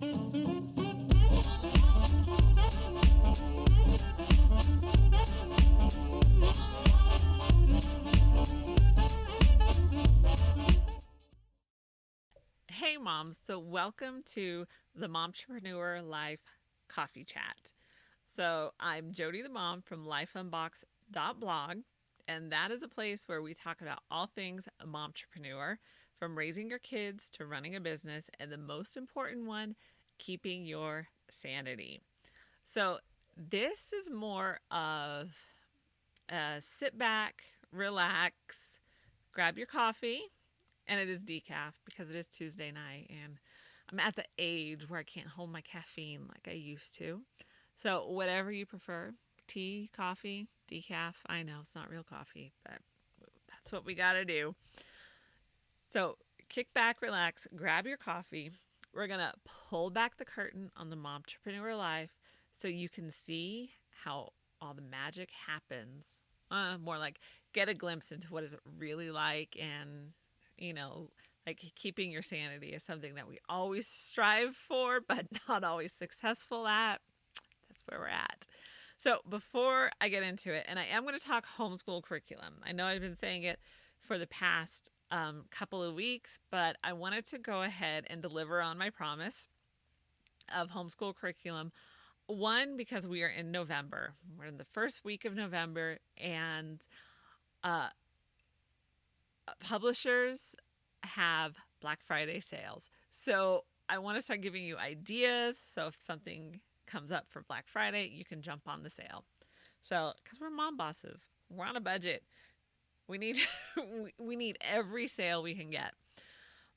Hey moms, so welcome to the Momtrepreneur Life Coffee Chat. So I'm Jodie the mom from lifeunboxed.blog, and that is a place where we talk about all things momtrepreneur, from raising your kids to running a business, and the most important one, keeping your sanity. So this is more of a sit back, relax, grab your coffee, and it is decaf because it is Tuesday night and I'm at the age where I can't hold my caffeine like I used to. So, whatever you prefer, tea, coffee, decaf. I know it's not real coffee, but that's what we got to do. So, kick back, relax, grab your coffee. We're going to pull back the curtain on the Momtrepreneur life so you can see how all the magic happens. More like get a glimpse into what it's really like, and like keeping your sanity is something that we always strive for, but not always successful at. That's where we're at. So before I get into it, and I am going to talk homeschool curriculum. I know I've been saying it for the past couple of weeks, but I wanted to go ahead and deliver on my promise of homeschool curriculum. One, because we are in November. We're in the first week of November, and publishers have Black Friday sales. So I want to start giving you ideas. So if something comes up for Black Friday, you can jump on the sale. So, because we're mom bosses, we're on a budget. We need we need every sale we can get.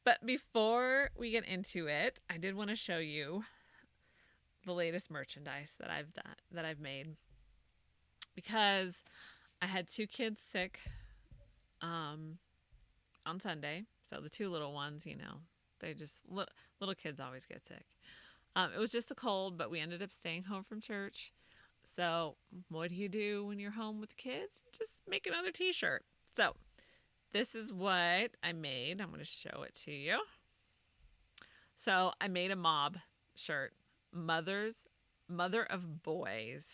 But before we get into it, I did want to show you the latest merchandise that I've made, because I had 2 kids sick on Sunday. So the 2 little ones, they just little kids always get sick. It was just a cold, but we ended up staying home from church. So what do you do when you're home with the kids? Just make another t-shirt. So this is what I made. I'm going to show it to you. So I made a mob shirt, mother of boys.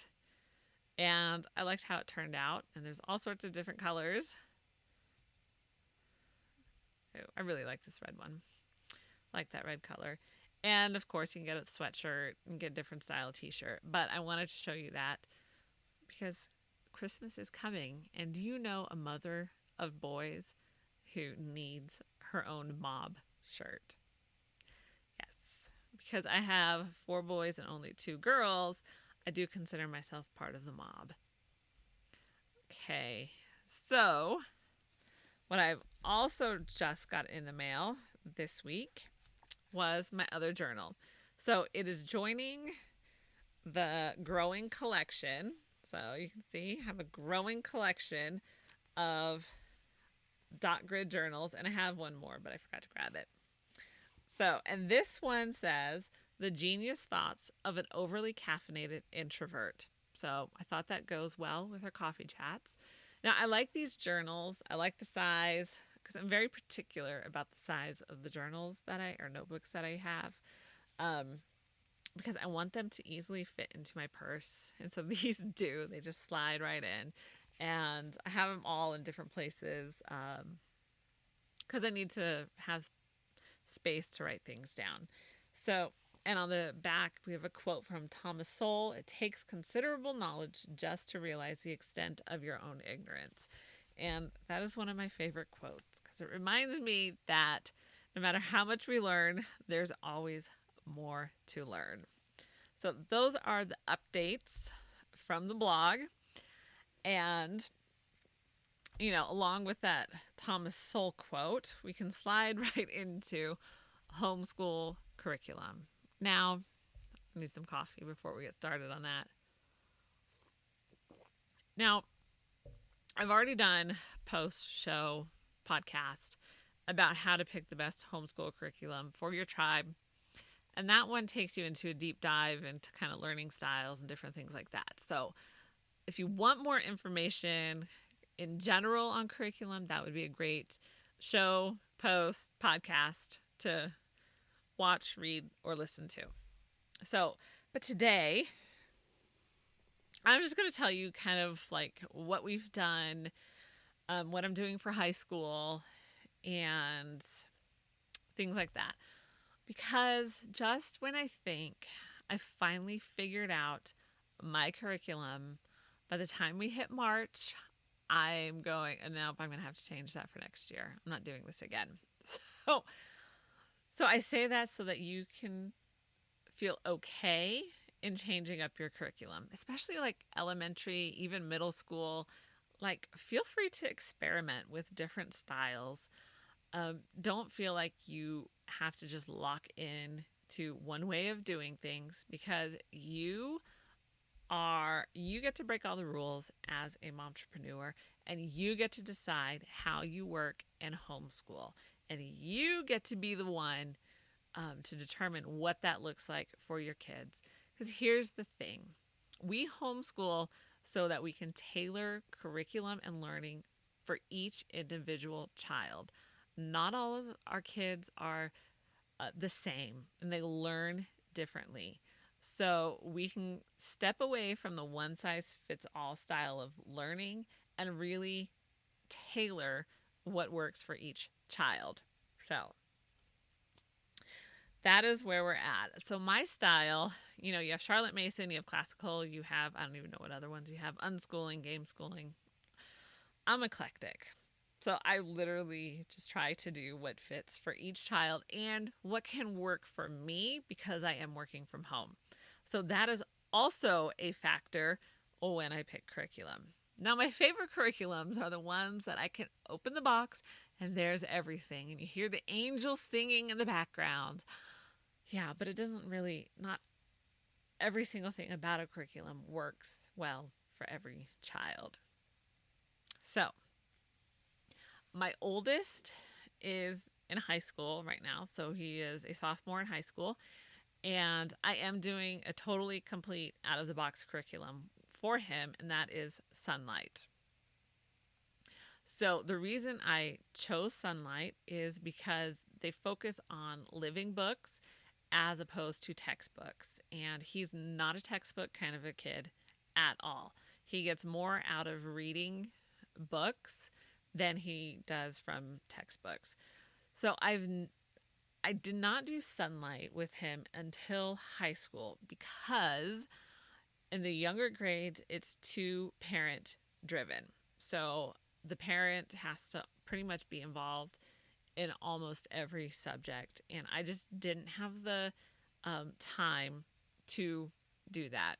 And I liked how it turned out. And there's all sorts of different colors. I really like this red one. I like that red color. And of course, you can get a sweatshirt and get a different style t-shirt. But I wanted to show you that because Christmas is coming. And do you know a mother of boys who needs her own mob shirt? Yes. Because I have 4 boys and only 2 girls, I do consider myself part of the mob. Okay. So what I've also just got in the mail this week was my other journal. So it is joining the growing collection. So you can see I have a growing collection of dot grid journals, and I have one more, but I forgot to grab it. So, and this one says, the genius thoughts of an overly caffeinated introvert. So I thought that goes well with our coffee chats. Now, I like these journals. I like the size because I'm very particular about the size of the journals or notebooks that I have, because I want them to easily fit into my purse. And so these do. They just slide right in. And I have them all in different places because I need to have space to write things down. So, and on the back, we have a quote from Thomas Sowell. It takes considerable knowledge just to realize the extent of your own ignorance. And that is one of my favorite quotes because it reminds me that no matter how much we learn, there's always more to learn. So those are the updates from the blog. And, along with that Thomas Sowell quote, we can slide right into homeschool curriculum. Now, I need some coffee before we get started on that. Now, I've already done post-show podcast about how to pick the best homeschool curriculum for your tribe. And that one takes you into a deep dive into kind of learning styles and different things like that. So if you want more information in general on curriculum, that would be a great show, post, podcast to watch, read, or listen to. So, but today, I'm just going to tell you kind of like what we've done, what I'm doing for high school, and things like that. Because just when I think I finally figured out my curriculum, by the time we hit March, I'm going, nope, I'm going to have to change that for next year. I'm not doing this again. So, so I say that so that you can feel okay in changing up your curriculum, especially like elementary, even middle school. Like, feel free to experiment with different styles. Don't feel like you have to just lock in to one way of doing things, because you get to break all the rules as a momtrepreneur, and you get to decide how you work and homeschool, and you get to be the one to determine what that looks like for your kids. Because here's the thing, we homeschool so that we can tailor curriculum and learning for each individual child. Not all of our kids are the same, and they learn differently. So we can step away from the one size fits all style of learning and really tailor what works for each child. So that is where we're at. So my style, you have Charlotte Mason, you have classical, you have, I don't even know what other ones you have, unschooling, game schooling. I'm eclectic. So I literally just try to do what fits for each child and what can work for me, because I am working from home. So that is also a factor when I pick curriculum. Now, my favorite curriculums are the ones that I can open the box and there's everything, and you hear the angels singing in the background. Yeah, but it doesn't really, not every single thing about a curriculum works well for every child. So my oldest is in high school right now, so he is a sophomore in high school, and I am doing a totally complete out-of-the-box curriculum for him, and that is Sunlight. So the reason I chose Sunlight is because they focus on living books as opposed to textbooks, and he's not a textbook kind of a kid at all. He gets more out of reading books than he does from textbooks. So I did not do Sunlight with him until high school, because in the younger grades, it's too parent driven. So the parent has to pretty much be involved in almost every subject. And I just didn't have the time to do that.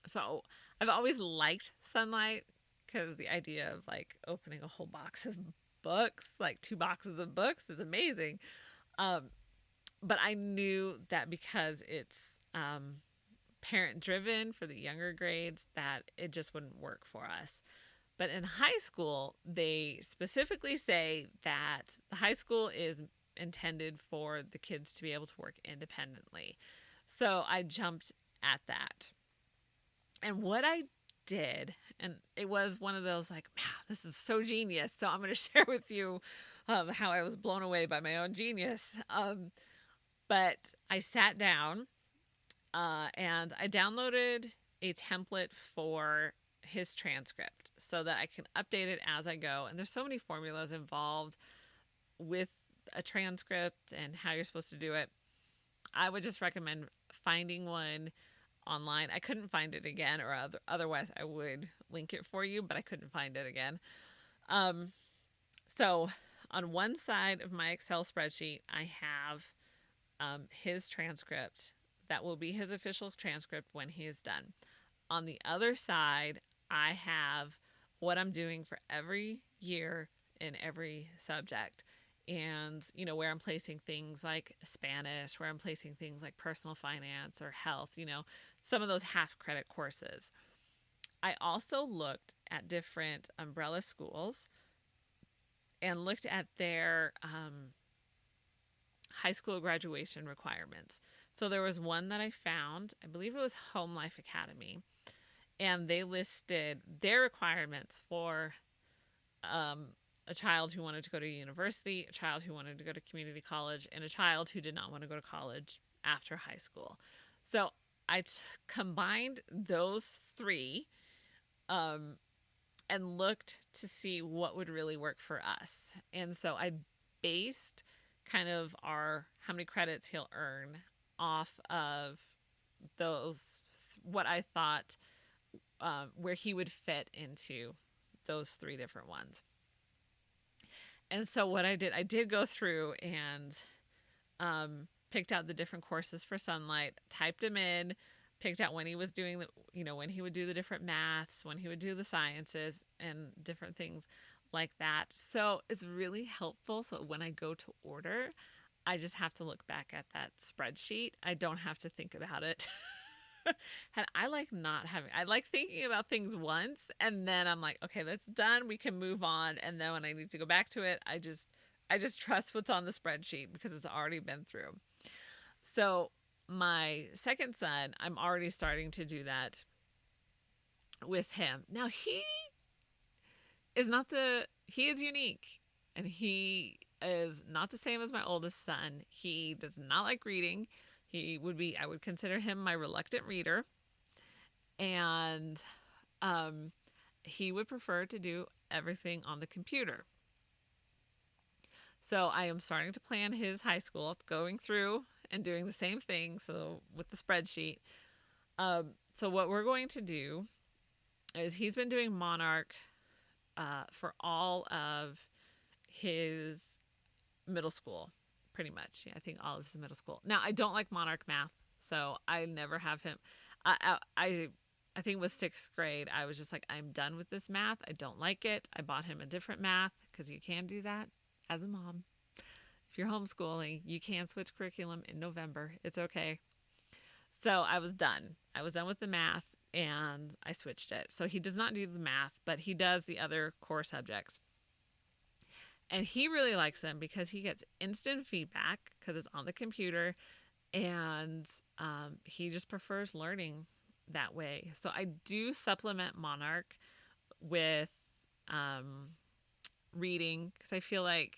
So I've always liked Sunlight, because the idea of like opening a whole box of books, like 2 boxes of books, is amazing. But I knew that because it's parent driven for the younger grades, that it just wouldn't work for us. But in high school, they specifically say that the high school is intended for the kids to be able to work independently. So I jumped at that. And what I did, and it was one of those like, man, this is so genius. So I'm going to share with you how I was blown away by my own genius. But I sat down and I downloaded a template for his transcript so that I can update it as I go. And there's so many formulas involved with a transcript and how you're supposed to do it. I would just recommend finding one online. I couldn't find it again, or otherwise I would link it for you, but I couldn't find it again. So on one side of my Excel spreadsheet, I have his transcript. That will be his official transcript when he is done. On the other side, I have what I'm doing for every year in every subject. And, where I'm placing things like Spanish, where I'm placing things like personal finance or health, some of those half credit courses. I also looked at different umbrella schools and looked at their high school graduation requirements. So there was one that I found, I believe it was Home Life Academy, and they listed their requirements for a a child who wanted to go to university, a child who wanted to go to community college, and a child who did not want to go to college after high school. So I combined those three and looked to see what would really work for us. And so I based kind of how many credits he'll earn off of those, what I thought where he would fit into those three different ones. And so what I did go through and picked out the different courses for Sunlight, typed them in, picked out when he was doing when he would do the different maths, when he would do the sciences and different things like that. So it's really helpful. So when I go to order, I just have to look back at that spreadsheet. I don't have to think about it. And I like thinking about things once and then I'm like, okay, that's done. We can move on. And then when I need to go back to it, I just trust what's on the spreadsheet because it's already been through. So my second son, I'm already starting to do that with him. Now he is unique and he is not the same as my oldest son. He does not like reading. I would consider him my reluctant reader. And he would prefer to do everything on the computer. So I am starting to plan his high school, going through and doing the same thing. So with the spreadsheet. So what we're going to do is he's been doing Monarch for all of his middle school. Pretty much. Yeah, I think all of his middle school. Now, I don't like Monarch math, so I never have him. I think with 6th grade, I was just like, I'm done with this math. I don't like it. I bought him a different math because you can do that as a mom. If you're homeschooling, you can switch curriculum in November. It's okay. So I was done. I was done with the math and I switched it. So he does not do the math, but he does the other core subjects. And he really likes them because he gets instant feedback because it's on the computer and he just prefers learning that way. So I do supplement Monarch with reading because I feel like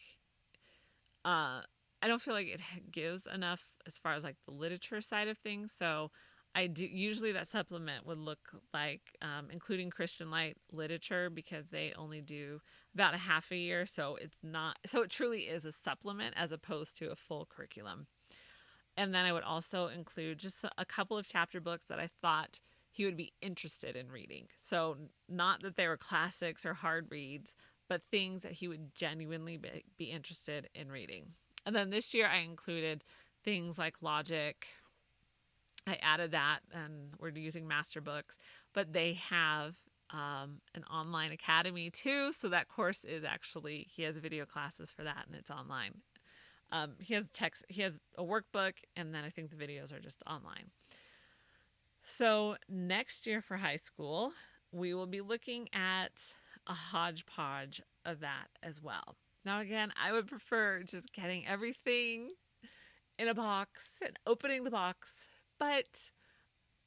I don't feel like it gives enough as far as like the literature side of things. So I do usually that supplement would look like including Christian Light literature because they only do about a half a year. So it truly is a supplement as opposed to a full curriculum. And then I would also include just a couple of chapter books that I thought he would be interested in reading. So not that they were classics or hard reads, but things that he would genuinely be interested in reading. And then this year I included things like logic. I added that and we're using master books, but they have an online academy too. So that course is actually, he has video classes for that and it's online. He has a workbook and then I think the videos are just online. So next year for high school, we will be looking at a hodgepodge of that as well. Now again, I would prefer just getting everything in a box and opening the box, but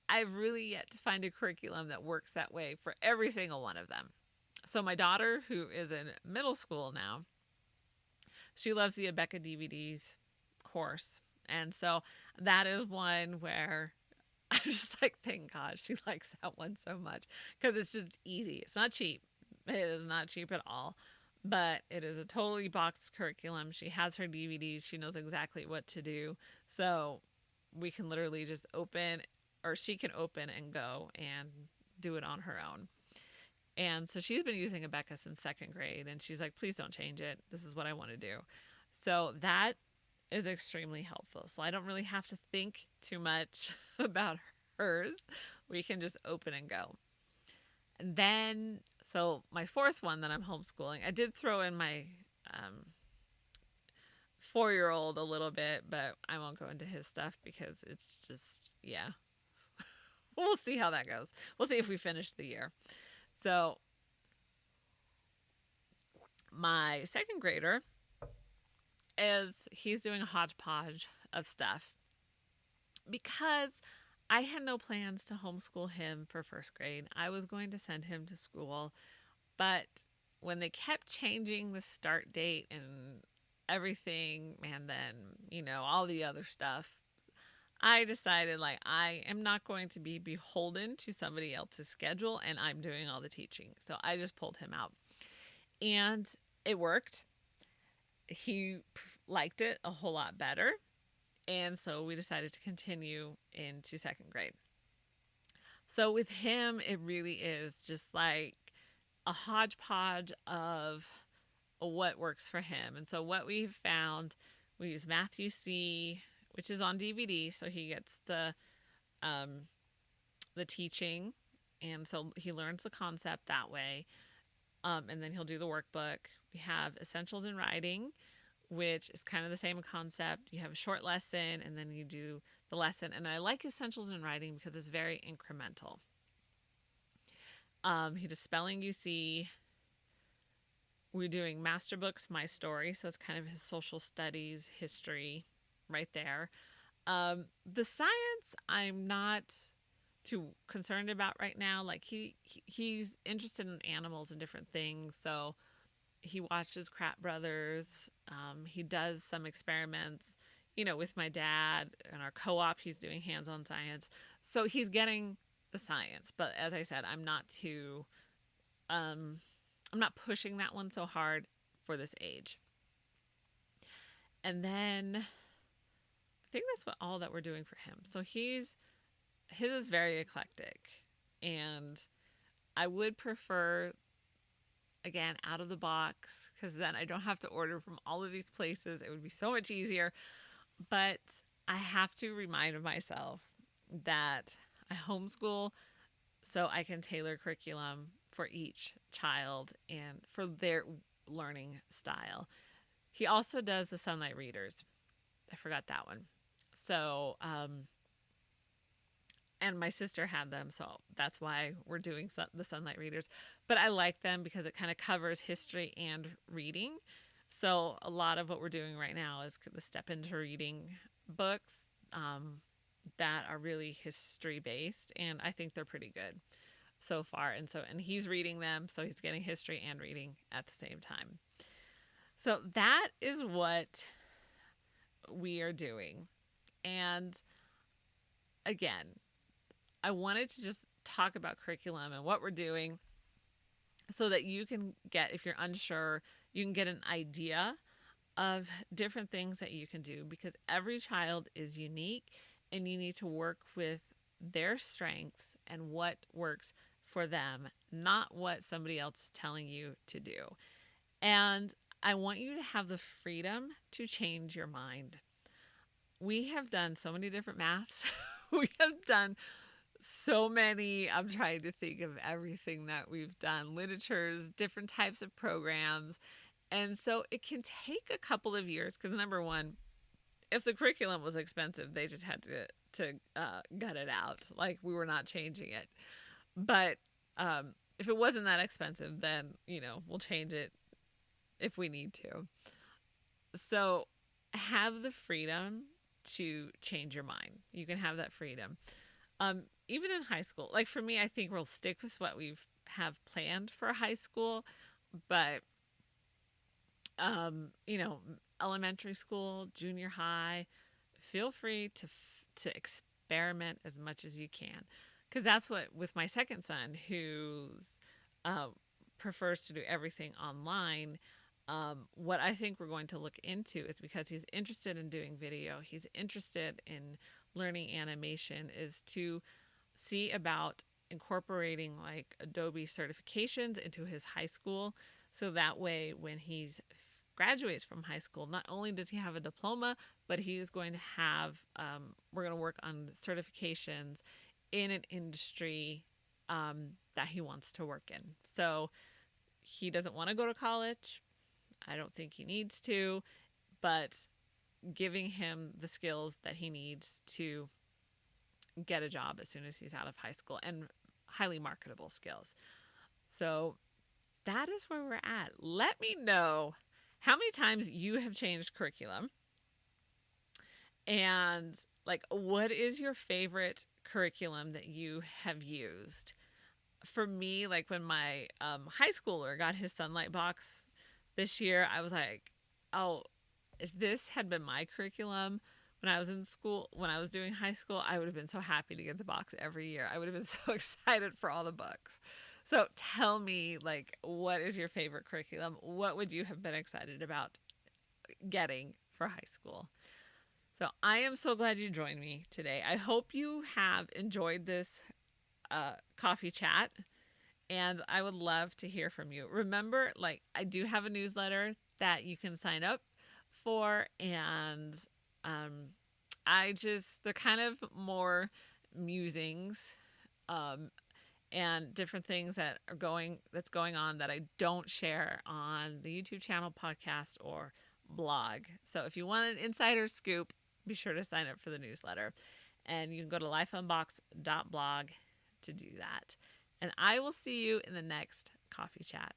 I've really yet to find a curriculum that works that way for every single one of them. So my daughter, who is in middle school now, she loves the Becca Dvds course. And so that is one where I'm just like, thank God she likes that one so much because it's just easy. It's not cheap. It is not cheap at all, but it is a totally boxed curriculum. She has her DVDs. She knows exactly what to do. So we can literally just open, or she can open and go and do it on her own. And so she's been using Becca since 2nd grade and she's like, please don't change it. This is what I want to do. So that is extremely helpful. So I don't really have to think too much about hers. We can just open and go. And then, so my 4th one that I'm homeschooling, I did throw in my 4-year-old a little bit, but I won't go into his stuff because it's just, yeah. We'll see how that goes. We'll see if we finish the year. So my 2nd grader he's doing a hodgepodge of stuff because I had no plans to homeschool him for 1st grade. I was going to send him to school, but when they kept changing the start date and everything, and then, all the other stuff, I decided like I am not going to be beholden to somebody else's schedule, and I'm doing all the teaching. So I just pulled him out, and it worked. He liked it a whole lot better. And so we decided to continue into second grade. So with him, it really is just like a hodgepodge of what works for him. And so what we've found, we use Matthew C., which is on DVD, so he gets the teaching, and so he learns the concept that way. And then he'll do the workbook. We have Essentials in Writing, which is kind of the same concept. You have a short lesson, and then you do the lesson. And I like Essentials in Writing because it's very incremental. He does Spelling UC. We're doing Master Books, My Story, so it's kind of his social studies, history, right there. The science, I'm not too concerned about right now. Like he's interested in animals and different things, so he watches Kratt Brothers. He does some experiments, with my dad and our co-op. He's doing hands-on science, so he's getting the science. But as I said, I'm not pushing that one so hard for this age. And then I think that's all that we're doing for him. So his is very eclectic, and I would prefer, again, out of the box, because then I don't have to order from all of these places. It would be so much easier. But I have to remind myself that I homeschool, so I can tailor curriculum for each child and for their learning style. He also does the Sunlight Readers. I forgot that one. So, and my sister had them, so that's why we're doing the Sunlight Readers. But I like them because it kind of covers history and reading. So a lot of what we're doing right now is the Step Into Reading books that are really history based, and I think they're pretty good so far. And he's reading them, so he's getting history and reading at the same time. So that is what we are doing. And again, I wanted to just talk about curriculum and what we're doing so that you can get, if you're unsure, you can get an idea of different things that you can do, because every child is unique and you need to work with their strengths and what works for them, not what somebody else is telling you to do. And I want you to have the freedom to change your mind. We have done so many different maths. We have done so many. I'm trying to think of everything that we've done, literatures, different types of programs. And so it can take a couple of years, because number one, if the curriculum was expensive, they just had to gut it out. Like, we were not changing it. But if it wasn't that expensive, then, we'll change it if we need to. So have the freedom to change your mind. You can have that freedom. Even in high school, like for me, I think we'll stick with what we've have planned for high school, but elementary school, junior high, feel free to experiment as much as you can, because that's what, with my second son, who prefers to do everything online. What I think we're going to look into is, because he's interested in doing video, he's interested in learning animation, is to see about incorporating like Adobe certifications into his high school. So that way, when he graduates from high school, not only does he have a diploma, but he's going to have, we're going to work on certifications in an industry that he wants to work in. So he doesn't want to go to college. I don't think he needs to, but giving him the skills that he needs to get a job as soon as he's out of high school, and highly marketable skills. So that is where we're at. Let me know how many times you have changed curriculum, and like, what is your favorite curriculum that you have used for me, like when my high schooler got his Sunlight box this year, I was like, oh, if this had been my curriculum when I was in school, when I was doing high school, I would have been so happy to get the box every year. I would have been so excited for all the books. So tell me, like, what is your favorite curriculum? What would you have been excited about getting for high school? So I am so glad you joined me today. I hope you have enjoyed this coffee chat, and I would love to hear from you. Remember, like, I do have a newsletter that you can sign up for, and um, they're kind of more musings and different things that's going on that I don't share on the YouTube channel, podcast, or blog. So if you want an insider scoop, be sure to sign up for the newsletter. And you can go to lifeunboxed.blog to do that. And I will see you in the next coffee chat.